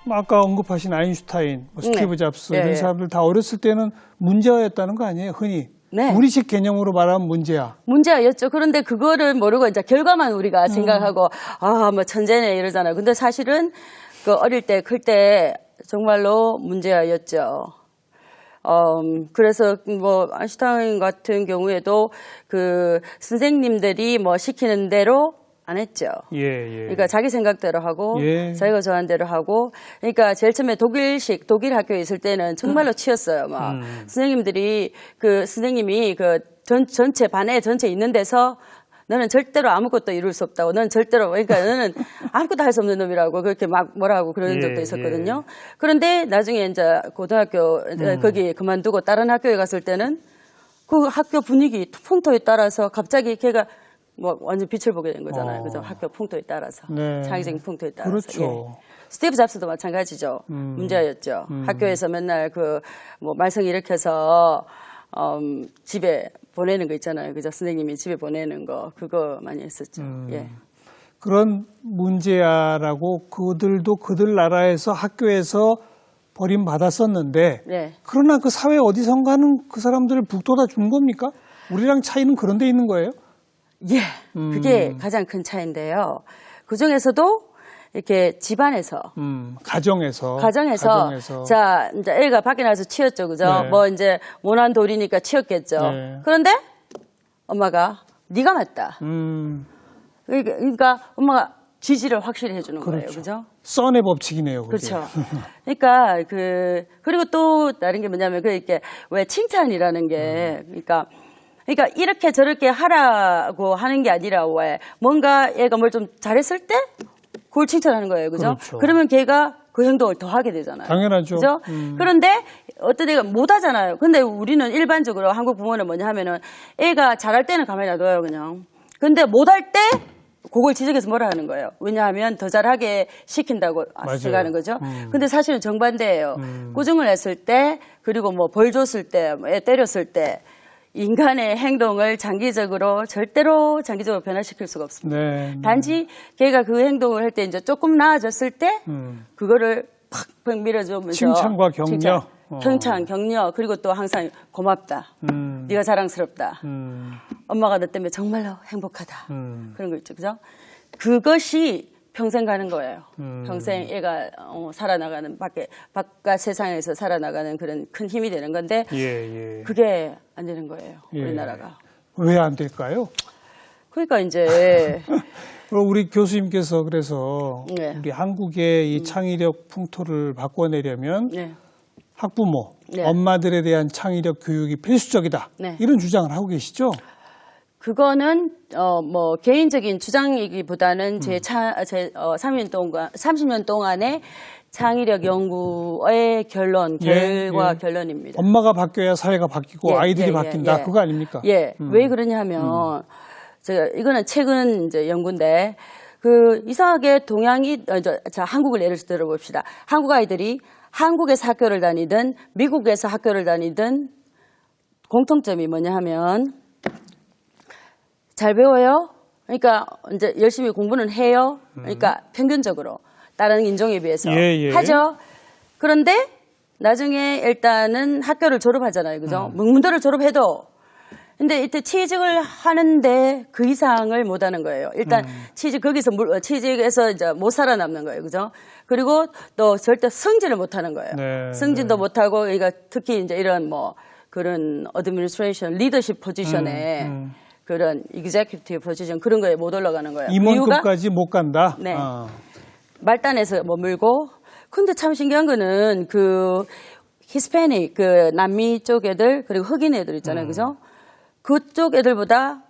아까 언급하신 아인슈타인, 뭐 스티브 잡스 예, 이런 예. 사람들 다 어렸을 때는 문제아였다는 거 아니에요? 흔히. 네. 우리식 개념으로 말하면 문제아. 문제였죠. 그런데 그거를 모르고 이제 결과만 우리가 생각하고 뭐 천재네 이러잖아요. 근데 사실은 그 어릴 때, 클 때 정말로 문제였죠. 그래서 뭐 아인슈타인 같은 경우에도 그 선생님들이 뭐 시키는 대로 안 했죠. 예. 그러니까 자기 생각대로 하고 예. 자기가 좋아하는 대로 하고 그러니까 제일 처음에 독일 학교에 있을 때는 정말로 치였어요. 막 선생님들이 그 선생님이 그 전체 반에 전체 있는 데서 너는 절대로 아무것도 이룰 수 없다고. 너는 절대로 그러니까 너는 아무것도 할 수 없는 놈이라고 그렇게 막 뭐라 하고 그런 적도 있었거든요. 그런데 나중에 이제 고등학교 거기 그만두고 다른 학교에 갔을 때는 그 학교 분위기 풍토에 따라서 갑자기 걔가 뭐 완전 빛을 보게 된 거잖아요. 그죠? 학교 풍토에 따라서. 네. 자기적인 풍토에 따라서. 그렇죠. 예. 스티브 잡스도 마찬가지죠. 문제였죠. 학교에서 맨날 그 뭐 말썽 일으켜서 집에 보내는 거 있잖아요. 그죠? 선생님이 집에 보내는 거 그거 많이 했었죠. 예. 그런 문제아라고 그들도 그들 나라에서 학교에서 버림받았었는데 네. 그러나 그 사회 어디선가는 그 사람들을 북돋아 준 겁니까? 우리랑 차이는 그런 데 있는 거예요? 예. 그게 가장 큰 차이인데요. 그 중에서도 이렇게 집안에서 가정에서 자, 이제 애가 밖에 나가서 치였죠. 그죠? 네. 뭐 이제 모난 돌이니까 치였겠죠. 네. 그런데 엄마가 네가 맞다. 그러니까 엄마가 지지를 확실히 해주는 거예요. 그죠? 썬의 법칙이네요. 그게. 그렇죠. 그러니까 그리고 또 다른 게 뭐냐면 이렇게 왜 칭찬이라는 게 그러니까 이렇게 저렇게 하라고 하는 게 아니라 왜 뭔가 얘가 뭘 좀 잘했을 때 그걸 칭찬하는 거예요. 그죠? 그렇죠. 그러면 걔가 그 행동을 더 하게 되잖아요. 당연하죠. 그죠? 그런데 어떤 애가 못 하잖아요. 근데 우리는 일반적으로 한국 부모는 뭐냐 하면은 애가 잘할 때는 가만히 놔둬요, 그냥. 근데 못 할 때 그걸 지적해서 뭐라 하는 거예요. 왜냐하면 더 잘하게 시킨다고 생각하는 거죠. 근데 사실은 정반대예요. 꾸중을 했을 때 그리고 뭐 벌 줬을 때, 애 때렸을 때 인간의 행동을 절대로 장기적으로 변화시킬 수가 없습니다. 네. 단지 걔가 그 행동을 할 때 이제 조금 나아졌을 때 그거를 팍팍 밀어주면서 칭찬과 격려. 칭찬, 격려 그리고 또 항상 고맙다. 네가 자랑스럽다. 엄마가 너 때문에 정말로 행복하다. 그런 거 있죠, 그죠? 그것이 평생 가는 거예요. 평생 애가 살아나가는 바깥 세상에서 살아나가는 그런 큰 힘이 되는 건데 그게 안 되는 거예요. 우리나라가. 왜 안 될까요? 그러니까 이제 그럼 우리 교수님께서 그래서 우리 한국의 이 창의력 풍토를 바꿔내려면 학부모, 엄마들에 대한 창의력 교육이 필수적이다. 이런 주장을 하고 계시죠? 그거는 뭐 개인적인 주장이기보다는 제 30년 동안의 창의력 연구의 결과 결론입니다. 엄마가 바뀌어야 사회가 바뀌고 아이들이 바뀐다. 그거 아닙니까? 왜 그러냐면 이거는 최근 이제 연구인데 이상하게 한국을 예를 들어봅시다. 한국 아이들이 한국에서 학교를 다니든 미국에서 학교를 다니든 공통점이 뭐냐 하면 잘 배워요. 그러니까 이제 열심히 공부는 해요. 그러니까 평균적으로 다른 인종에 비해서 하죠. 그런데 나중에 일단은 학교를 졸업하잖아요. 그죠? 문대를 졸업해도 근데 이때 취직을 하는데 그 이상을 못 하는 거예요. 일단 취직에서 이제 못 살아남는 거예요. 그죠? 그리고 또 절대 승진을 못 하는 거예요. 승진도 못 하고 그러니까 특히 이제 이런 뭐 그런 어드미니스트레이션 리더십 포지션에 그런 executive 포지션 그런 거에 못 올라가는 거예요. 임원급까지 못 간다. 네. 말단에서 머물고. 근데 참 신기한 거는 히스패닉 남미 쪽 애들 그리고 흑인 애들 있잖아요, 그죠? 그쪽 애들보다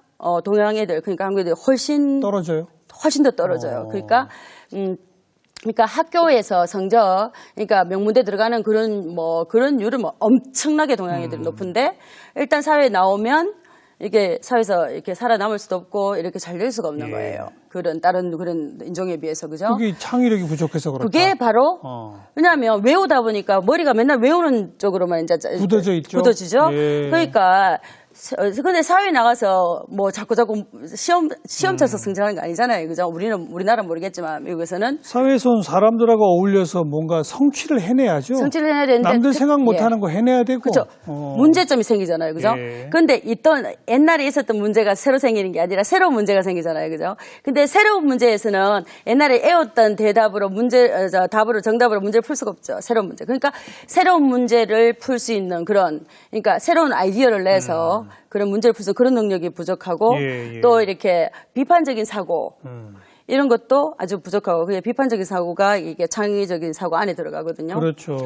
동양 애들 그러니까 한국 애들 훨씬 더 떨어져요. 그러니까 학교에서 성적, 그러니까 명문대 들어가는 그런 율은 엄청나게 동양 애들이 높은데 일단 사회에 나오면 이게 사회에서 이렇게 살아남을 수도 없고 이렇게 잘 될 수가 없는 거예요. 다른 그런 인종에 비해서, 그죠? 그게 창의력이 부족해서 그렇다. 그게 바로 왜냐하면 외우다 보니까 머리가 맨날 외우는 쪽으로만 이제 굳어져 있죠. 굳어지죠. 그러니까 근데 사회에 나가서 뭐 자꾸 시험 쳐서 성장하는 거 아니잖아요. 그죠? 우리나라 모르겠지만 미국에서는 사회에서는 사람들하고 어울려서 뭔가 성취를 해내야죠. 성취를 해내야 되는데 남들 생각 못하는 거 해내야 되고. 그렇죠. 문제점이 생기잖아요. 그죠? 근데 옛날에 있었던 문제가 새로 생기는 게 아니라 새로운 문제가 생기잖아요. 그죠? 근데 새로운 문제에서는 옛날에 애웠던 정답으로 문제를 풀 수가 없죠. 새로운 문제. 그러니까 새로운 문제를 풀 수 있는 그러니까 새로운 아이디어를 내서 그런 문제를 풀 수 그런 능력이 부족하고 또 이렇게 비판적인 사고 이런 것도 아주 부족하고 그게 비판적인 사고가 이게 창의적인 사고 안에 들어가거든요. 그렇죠.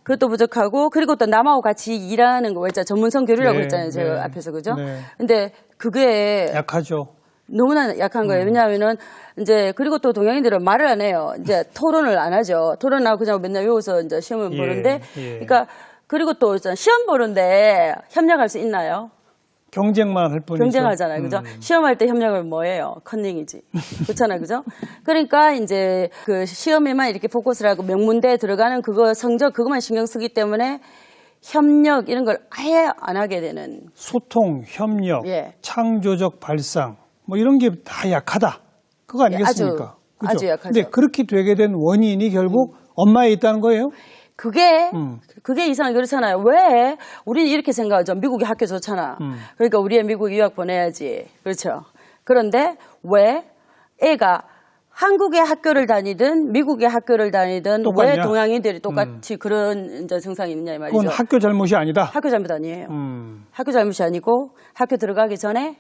그것도 부족하고 그리고 또 남하고 같이 일하는 거 있잖아요. 전문성 교류라고 했잖아요. 제가 앞에서 그죠? 근데 그게 약하죠. 너무나 약한 거예요. 왜냐하면은 이제 그리고 또 동양인들은 말을 안 해요. 이제 토론을 안 하죠. 토론하고 그냥 맨날 외워서 이제 시험을 보는데 그러니까 그리고 또 시험 보는데 협력할 수 있나요? 경쟁만 할 뿐이죠. 경쟁하잖아요. 그죠? 시험할 때 협력을 뭐예요? 컨닝이지. 그렇잖아요. 그죠? 그러니까 이제 그 시험에만 이렇게 포커스를 하고 명문대에 들어가는 성적 그것만 신경 쓰기 때문에 협력 이런 걸 아예 안 하게 되는. 소통, 협력, 창조적 발상 뭐 이런 게 다 약하다. 그거 아니겠습니까? 아주 약하죠. 근데 그렇게 되게 된 원인이 결국 엄마에 있다는 거예요? 그게 이상하게 그렇잖아요. 왜? 우리는 이렇게 생각하죠. 미국이 학교 좋잖아. 그러니까 우리 애 미국 유학 보내야지. 그렇죠. 그런데 왜 애가 한국의 학교를 다니든 미국의 학교를 다니든 똑같냐? 왜 동양인들이 똑같이 그런 이제 증상이 있느냐 이 말이죠. 그건 학교 잘못이 아니다. 학교 잘못 아니에요. 학교 잘못이 아니고 학교 들어가기 전에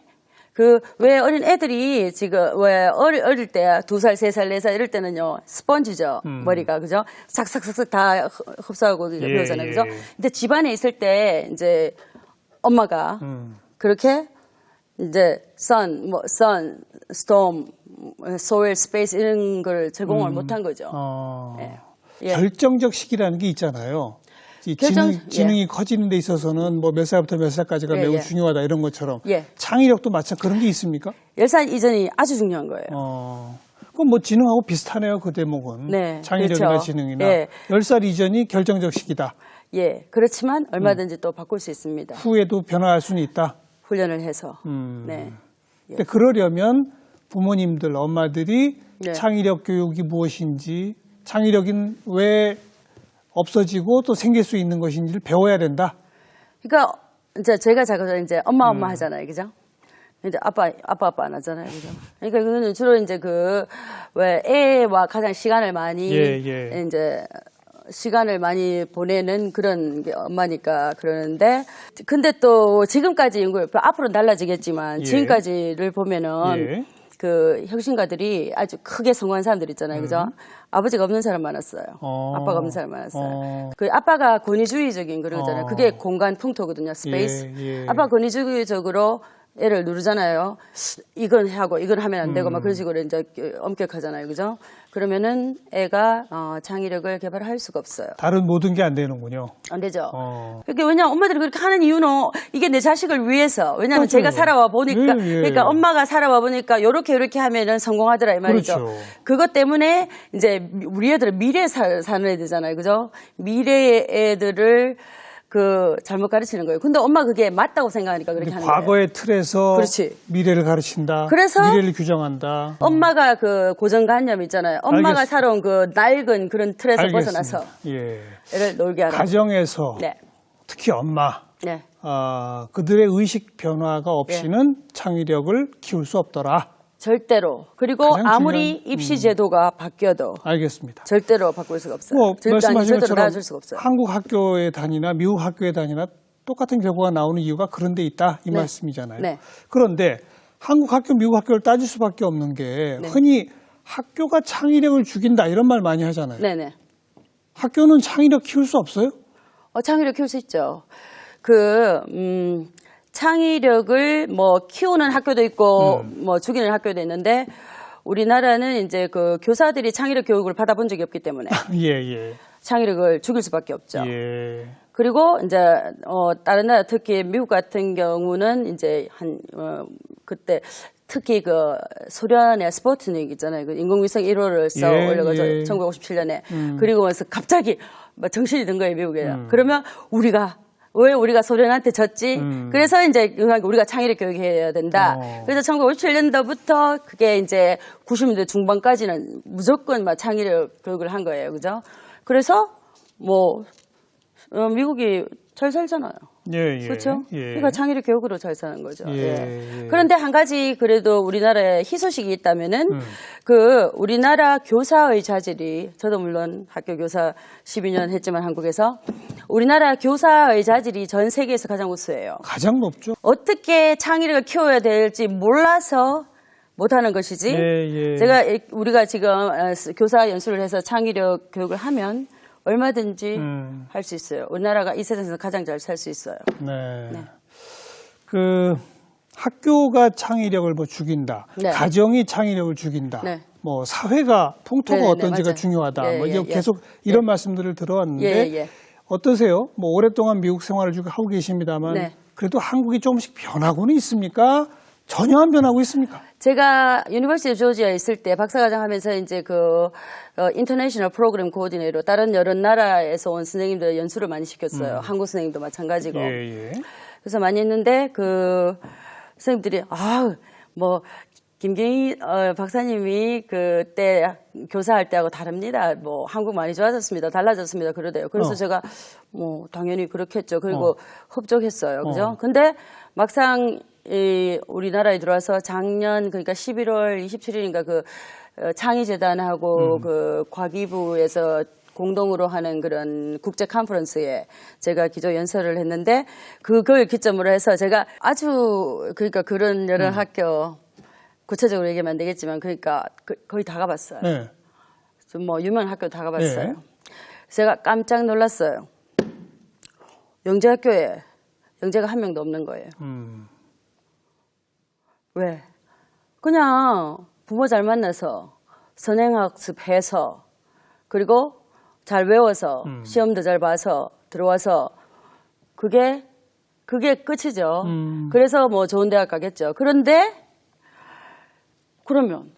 왜 어린 애들이 지금 왜 어릴 때 2살, 3살, 4살 이럴 때는요 스펀지죠 머리가 그죠? 싹싹싹싹 다 흡수하고 배우잖아요 그죠? 근데 집안에 있을 때 이제 엄마가 그렇게 이제 sun, storm, soil, space 이런 걸 제공을 못한 거죠. 결정적 시기라는 게 있잖아요. 지능이 커지는 데 있어서는 뭐 몇 살부터 몇 살까지가 매우 중요하다 이런 것처럼 창의력도 마찬가지 그런 게 있습니까? 10살 이전이 아주 중요한 거예요. 그럼 뭐 지능하고 비슷하네요. 그 대목은. 창의력이나 그렇죠. 지능이나. 10살 이전이 결정적 시기다. 그렇지만 얼마든지 또 바꿀 수 있습니다. 후에도 변화할 수는 있다. 훈련을 해서. 근데 그러려면 부모님들, 엄마들이 창의력 교육이 무엇인지 창의력인 왜 없어지고 또 생길 수 있는 것인지를 배워야 된다. 그러니까 이제 제가 자꾸 이제 엄마 하잖아요, 그죠? 이제 아빠 안 하잖아요, 그죠? 그러니까 그거는 주로 이제 왜 애와 가장 시간을 많이 이제 시간을 많이 보내는 그런 게 엄마니까 그러는데 근데 또 지금까지 앞으로는 달라지겠지만 지금까지를 보면은 혁신가들이 아주 크게 성공한 사람들 있잖아요. 그죠? 아버지가 없는 사람 많았어요. 아빠가 없는 사람 많았어요. 아빠가 권위주의적인 그런 거잖아요. 그게 공간 풍토거든요. 스페이스. 아빠가 권위주의적으로 애를 누르잖아요. 이건 하고 이건 하면 안 되고 막 그런 식으로 이제 엄격하잖아요. 그죠? 그러면은 애가 창의력을 개발할 수가 없어요. 다른 모든 게 안 되는군요. 안 되죠. 그러니까 왜냐면 엄마들이 그렇게 하는 이유는 이게 내 자식을 위해서. 왜냐면 제가 살아와 보니까 그러니까 엄마가 살아와 보니까 요렇게 하면은 성공하더라 이 말이죠. 그렇죠. 그것 때문에 이제 우리 애들은 미래에 사는 애들잖아요. 그죠? 미래의 애들을 잘못 가르치는 거예요. 근데 엄마 그게 맞다고 생각하니까 그렇게 하는 거예요. 과거의 틀에서 미래를 가르친다. 그래서 미래를 규정한다. 엄마가 고정관념 있잖아요. 엄마가 살아온 낡은 그런 틀에서 알겠습니다. 벗어나서 애를 놀게 하는. 가정에서 특히 엄마 그들의 의식 변화가 없이는 창의력을 키울 수 없더라. 절대로. 그리고 아무리 입시 제도가 바뀌어도 알겠습니다. 절대로 바꿀 수가 없어요. 말씀하신 것처럼 나아질 수가 없어요. 한국 학교에 다니나 미국 학교에 다니나 똑같은 결과가 나오는 이유가 그런 데 있다 이 말씀이잖아요. 그런데 한국 학교, 미국 학교를 따질 수밖에 없는 게 흔히 학교가 창의력을 죽인다 이런 말 많이 하잖아요. 학교는 창의력 키울 수 없어요? 창의력 키울 수 있죠. 창의력을 키우는 학교도 있고 죽이는 학교도 있는데 우리나라는 이제 교사들이 창의력 교육을 받아본 적이 없기 때문에 창의력을 죽일 수밖에 없죠. 그리고 이제 다른 나라 특히 미국 같은 경우는 이제 그때 특히 소련의 스푸트닉 있잖아요. 인공위성 1호를 써 올려가지고 1957년에 그리고 나서 갑자기 정신이 든 거예요, 미국에. 그러면 우리가 왜 우리가 소련한테 졌지? 그래서 이제 우리가 창의력 교육해야 된다. 그래서 1957년도부터 그게 이제 90년대 중반까지는 무조건 막 창의력 교육을 한 거예요. 그죠? 그래서 뭐 미국이 잘 살잖아요. 예, 예. 그렇죠? 예. 그러니까 창의력 교육으로 잘 사는 거죠. 예, 예. 예. 그런데 한 가지 그래도 우리나라에 희소식이 있다면은 그 우리나라 교사의 자질이, 저도 물론 학교 교사 12년 했지만 한국에서 우리나라 교사의 자질이 전 세계에서 가장 우수해요. 가장 높죠. 어떻게 창의력을 키워야 될지 몰라서 못하는 것이지. 예, 예. 우리가 지금 교사 연수를 해서 창의력 교육을 하면 얼마든지 할 수 있어요. 우리나라가 이 세상에서 가장 잘 살 수 있어요. 네. 네. 그 학교가 창의력을 뭐 죽인다. 네. 가정이 창의력을 죽인다. 네. 뭐 사회가 풍토가 네, 네, 어떤지가 맞아요. 중요하다. 예, 뭐 예, 이거 예. 계속 이런 말씀들을 들어왔는데 예. 어떠세요? 뭐 오랫동안 미국 생활을 쭉 하고 계십니다만 네. 그래도 한국이 조금씩 변하고는 있습니까? 전혀 안 변하고 있습니까? 제가 유니버시티 조지아에 있을 때 박사과정 하면서 이제 인터내셔널 프로그램 코디네이터로 다른 여러 나라에서 온 선생님들 연수를 많이 시켰어요. 한국 선생님도 마찬가지고. 예. 그래서 많이 했는데 선생님들이 김경희 박사님이 그때 교사할 때하고 다릅니다. 뭐 한국 많이 좋아졌습니다. 달라졌습니다. 그러대요. 그래서 제가 뭐 당연히 그렇겠죠. 그리고 흡족했어요. 그죠? 근데 막상 우리나라에 들어와서 작년 그러니까 11월 27일인가 창의재단하고 그 과기부에서 공동으로 하는 그런 국제 컨퍼런스에 제가 기조 연설을 했는데 그걸 기점으로 해서 제가 아주 그러니까 그런 여러 학교 구체적으로 얘기하면 안 되겠지만 그러니까 거의 다 가봤어요. 네. 좀 뭐 유명한 학교 다 가봤어요. 네. 제가 깜짝 놀랐어요. 영재학교에 영재가 한 명도 없는 거예요. 왜? 그냥 부모 잘 만나서 선행학습해서 그리고 잘 외워서 시험도 잘 봐서 들어와서 그게 끝이죠. 그래서 뭐 좋은 대학 가겠죠. 그런데 그러면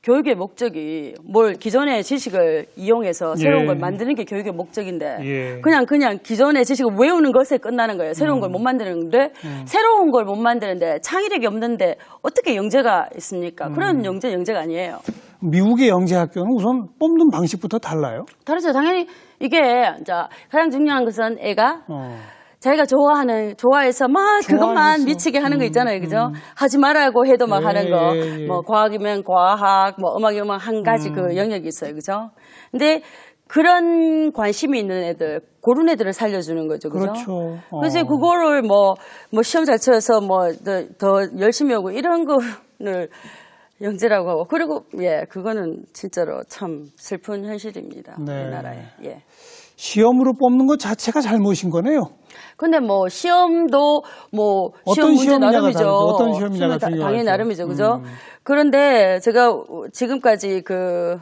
교육의 목적이 기존의 지식을 이용해서 새로운 걸 만드는 게 교육의 목적인데 그냥 기존의 지식을 외우는 것에 끝나는 거예요. 새로운 걸 못 만드는데 새로운 걸 못 만드는데 창의력이 없는데 어떻게 영재가 있습니까? 그런 영재가 아니에요. 미국의 영재학교는 우선 뽑는 방식부터 달라요? 다르죠. 당연히 이게 가장 중요한 것은 애가 자기가 좋아해서 막 그것만 미치게 하는 거 있잖아요. 그죠? 하지 말라고 해도 막 하는 거. 뭐 과학이면 과학, 뭐 음악이면 한 가지 그 영역이 있어요. 그죠? 근데 그런 관심이 있는 애들, 그런 애들을 살려주는 거죠. 그죠? 그렇죠. 그래서 그거를 뭐 시험 잘 쳐서 더 열심히 하고 이런 거를 영재라고 하고. 그리고 그거는 진짜로 참 슬픈 현실입니다. 네. 우리나라에. 예. 시험으로 뽑는 것 자체가 잘못인 거네요. 근데 시험도 시험 문제 나름이죠. 어떤 시험이냐가 중요하죠. 당연히 나름이죠. 그죠? 그런데 제가 지금까지 그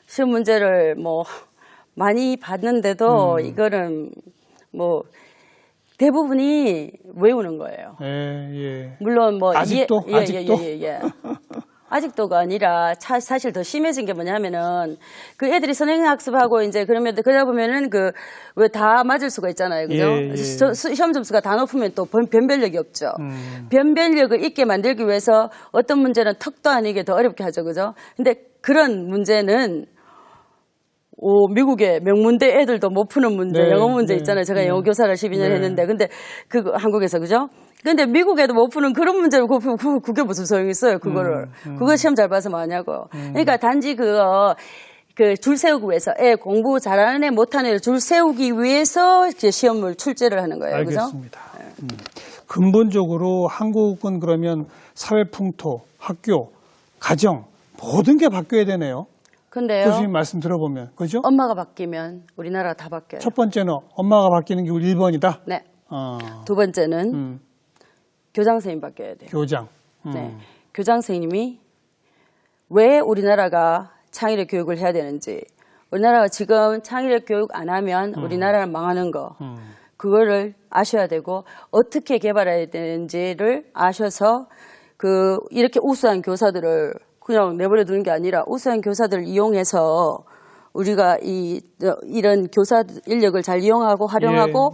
시험 문제를 많이 봤는데도 이거는 대부분이 외우는 거예요. 예. 물론 아직도? 아직도가 아니라 사실 더 심해진 게 뭐냐면은 그 애들이 선행학습하고 이제 그러다 보면은 왜 다 맞을 수가 있잖아요. 그죠? 시험 점수가 다 높으면 또 변별력이 없죠. 변별력을 있게 만들기 위해서 어떤 문제는 턱도 아니게 더 어렵게 하죠. 그죠? 근데 그런 문제는 미국의 명문대 애들도 못 푸는 문제, 영어 문제 있잖아요. 제가 영어 교사를 12년 했는데, 근데 한국에서 그죠? 근데 미국에도 못 푸는 그런 문제를 그게 무슨 소용이 있어요, 그거를. 그거 시험 잘 봐서 뭐하냐고. 그러니까 단지 줄 세우기 위해서, 공부 잘하는 애 못하는 애를 줄 세우기 위해서 이제 시험을 출제를 하는 거예요. 알겠습니다. 그죠? 근본적으로 한국은 그러면 사회 풍토, 학교, 가정, 모든 게 바뀌어야 되네요. 근데요. 교수님 말씀 들어보면, 그죠? 엄마가 바뀌면 우리나라 다 바뀌어요. 첫 번째는 엄마가 바뀌는 게 우리 1번이다? 네. 두 번째는 교장 선생님 바뀌어야 돼요. 교장. 네. 교장 선생님이 왜 우리나라가 창의력 교육을 해야 되는지, 우리나라가 지금 창의력 교육 안 하면 우리나라는 망하는 거, 그거를 아셔야 되고, 어떻게 개발해야 되는지를 아셔서, 이렇게 우수한 교사들을 그냥 내버려 두는 게 아니라 우수한 교사들을 이용해서 우리가 이런 교사 인력을 잘 이용하고 활용하고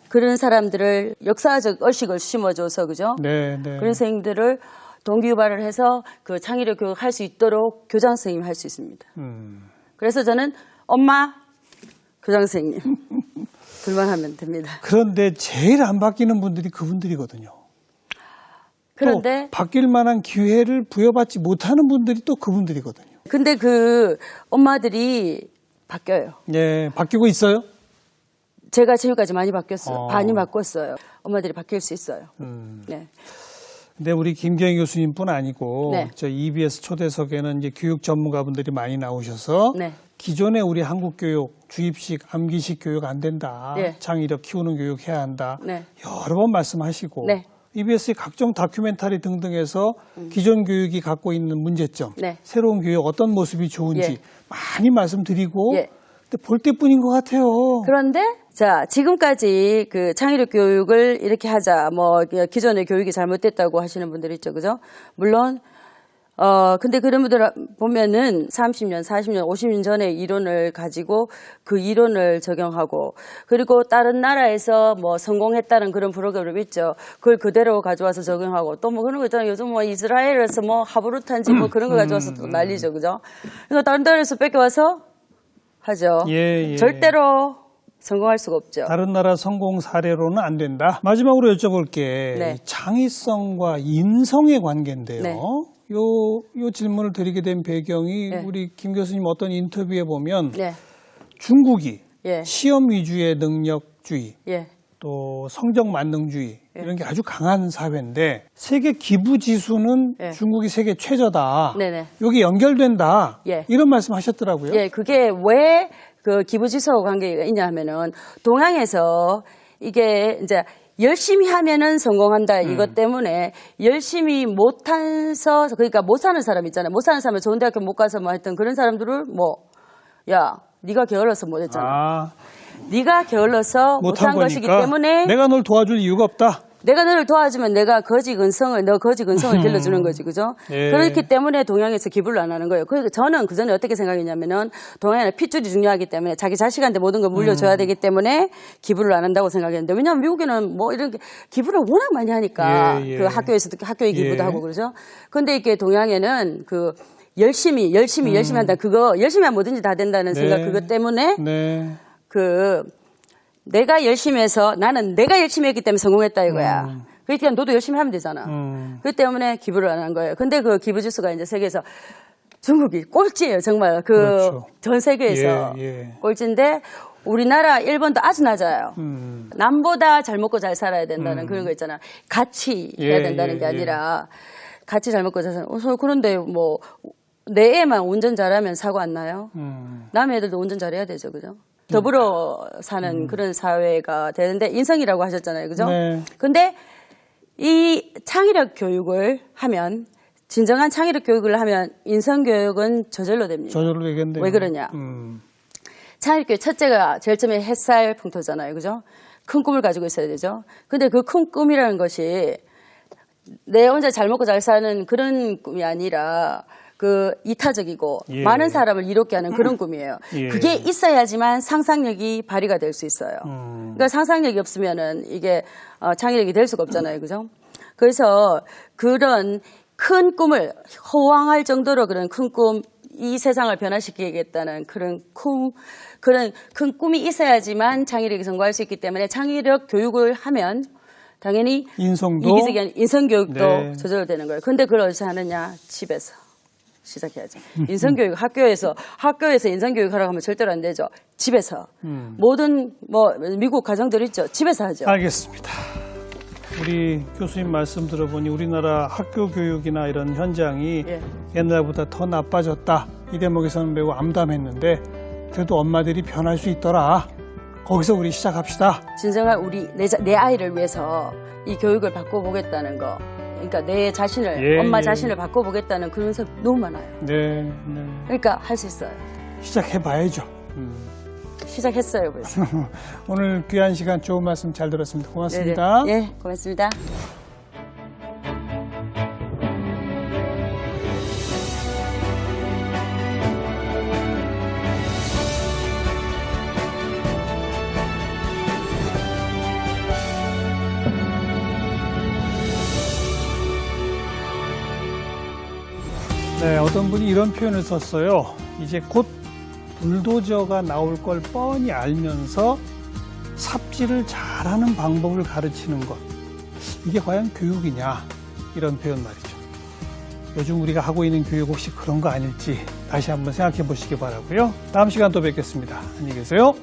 그런 사람들을 역사적 의식을 심어줘서 그죠? 네, 네. 그런 선생님들을 동기유발을 해서 그 창의력 교육을 할 수 있도록 교장 선생님이 할 수 있습니다. 그래서 저는 엄마, 교장 선생님 둘만 하면 됩니다. 그런데 제일 안 바뀌는 분들이 그분들이거든요. 그런데 또 바뀔 만한 기회를 부여받지 못하는 분들이 또 그분들이거든요. 근데 그 엄마들이 바뀌어요. 네, 바뀌고 있어요? 제가 지금까지 많이 바뀌었어요. 많이 바꿨어요. 엄마들이 바뀔 수 있어요. 네. 근데 우리 김경희 교수님뿐 아니고 네. 저 EBS 초대석에는 이제 교육 전문가분들이 많이 나오셔서 네. 기존의 우리 한국 교육 주입식, 암기식 교육 안 된다. 네. 창의력 키우는 교육 해야 한다. 네. 여러 번 말씀하시고 네. EBS의 각종 다큐멘터리 등등에서 기존 교육이 갖고 있는 문제점, 네. 새로운 교육 어떤 모습이 좋은지 많이 말씀드리고 근데 볼 때뿐인 것 같아요. 그런데 자 지금까지 그 창의력 교육을 이렇게 하자 뭐 기존의 교육이 잘못됐다고 하시는 분들 있죠, 그죠? 물론 근데 그런 분들 보면은 30년, 40년, 50년 전의 이론을 가지고 그 이론을 적용하고 그리고 다른 나라에서 뭐 성공했다는 그런 프로그램 있죠. 그걸 그대로 가져와서 적용하고 또 뭐 그런 거 있잖아요. 요즘 뭐 이스라엘에서 뭐 하브루탄지 뭐 그런 거 가져와서 또 난리죠, 그죠? 그러니까 다른 나라에서 뺏겨와서 하죠. 절대로 성공할 수가 없죠. 다른 나라 성공 사례로는 안 된다. 마지막으로 여쭤볼게. 네. 창의성과 인성의 관계인데요. 네. 요 질문을 드리게 된 배경이 우리 김 교수님 어떤 인터뷰에 보면 중국이 시험 위주의 능력주의 또 성적 만능주의 이런 게 아주 강한 사회인데 세계 기부 지수는 중국이 세계 최저다. 여기 연결된다. 이런 말씀 하셨더라고요. 그게 왜 그 기부 지수하고 관계가 있냐 하면은 동양에서 이게 이제 열심히 하면은 성공한다 이것 때문에 열심히 못해서 그러니까 못 사는 사람 있잖아요. 못 사는 사람은 좋은 대학교 못 가서 뭐 했던 그런 사람들을 야 네가 게을러서 못했잖아. 네가 게을러서 못한 것이기 때문에 내가 널 도와줄 이유가 없다. 내가 너를 도와주면 내가 너 거지 근성을 길러주는 거지, 그죠? 그렇기 때문에 동양에서 기부를 안 하는 거예요. 그래서 저는 그 전에 어떻게 생각했냐면은 동양에는 핏줄이 중요하기 때문에 자기 자식한테 모든 걸 물려줘야 되기 때문에 기부를 안 한다고 생각했는데 왜냐하면 미국에는 뭐 이런 기부를 워낙 많이 하니까 그 학교에서도 학교에 기부도 하고 그러죠. 근데 이게 동양에는 그 열심히 한다. 그거 열심히 하면 뭐든지 다 된다는 생각 그것 때문에 내가 열심히 해서 나는 내가 열심히 했기 때문에 성공했다 이거야. 그러니까 너도 열심히 하면 되잖아. 그렇기 때문에 기부를 안 한 거예요. 근데 그 기부 지수가 이제 세계에서 중국이 꼴찌예요, 정말. 전 세계에서 꼴찌인데 우리나라, 일본도 아주 낮아요. 남보다 잘 먹고 잘 살아야 된다는 그런 거 있잖아. 같이 해야 된다는 게 아니라 같이 잘 먹고 잘 살아. 그런데 뭐 내 애만 운전 잘하면 사고 안 나요? 남의 애들도 운전 잘해야 되죠, 그죠? 더불어 사는 그런 사회가 되는데 인성이라고 하셨잖아요. 그죠? 근데 이 창의력 교육을 하면 진정한 창의력 교육을 하면 인성 교육은 저절로 됩니다. 저절로 되겠네요. 왜 그러냐? 창의력 교육 첫째가 제일 처음에 햇살 풍토잖아요. 그죠? 큰 꿈을 가지고 있어야 되죠. 근데 그 큰 꿈이라는 것이 내 혼자 잘 먹고 잘 사는 그런 꿈이 아니라 그 이타적이고 많은 사람을 이롭게 하는 그런 꿈이에요. 그게 있어야지만 상상력이 발휘가 될 수 있어요. 그러니까 상상력이 없으면은 이게 창의력이 될 수가 없잖아요, 그죠? 그래서 그런 큰 꿈을 호황할 정도로 그런 큰 꿈, 이 세상을 변화시키겠다는 그런 큰 꿈이 있어야지만 창의력이 성공할 수 있기 때문에 창의력 교육을 하면 당연히 인성도 이기적이 아닌 인성 교육도 저절로 되는 거예요. 근데 그걸 어디서 하느냐? 집에서. 시작해야죠. 인성교육 학교에서 인성교육 하라고 하면 절대로 안 되죠. 집에서 모든 뭐 미국 가정들 있죠. 집에서 하죠. 알겠습니다. 우리 교수님 말씀 들어보니 우리나라 학교 교육이나 이런 현장이 옛날보다 더 나빠졌다. 이 대목에서는 매우 암담했는데 그래도 엄마들이 변할 수 있더라. 거기서 우리 시작합시다. 진정한 우리 내 아이를 위해서 이 교육을 바꿔보겠다는 거. 그러니까 내 자신을 엄마 자신을 바꿔보겠다는 그런 생각 너무 많아요. 그러니까 할 수 있어요. 시작해봐야죠. 시작했어요, 벌써. 오늘 귀한 시간 좋은 말씀 잘 들었습니다. 고맙습니다. 네, 고맙습니다. 네, 어떤 분이 이런 표현을 썼어요. 이제 곧 불도저가 나올 걸 뻔히 알면서 삽질을 잘하는 방법을 가르치는 것. 이게 과연 교육이냐? 이런 표현 말이죠. 요즘 우리가 하고 있는 교육 혹시 그런 거 아닐지 다시 한번 생각해 보시기 바라고요. 다음 시간 또 뵙겠습니다. 안녕히 계세요.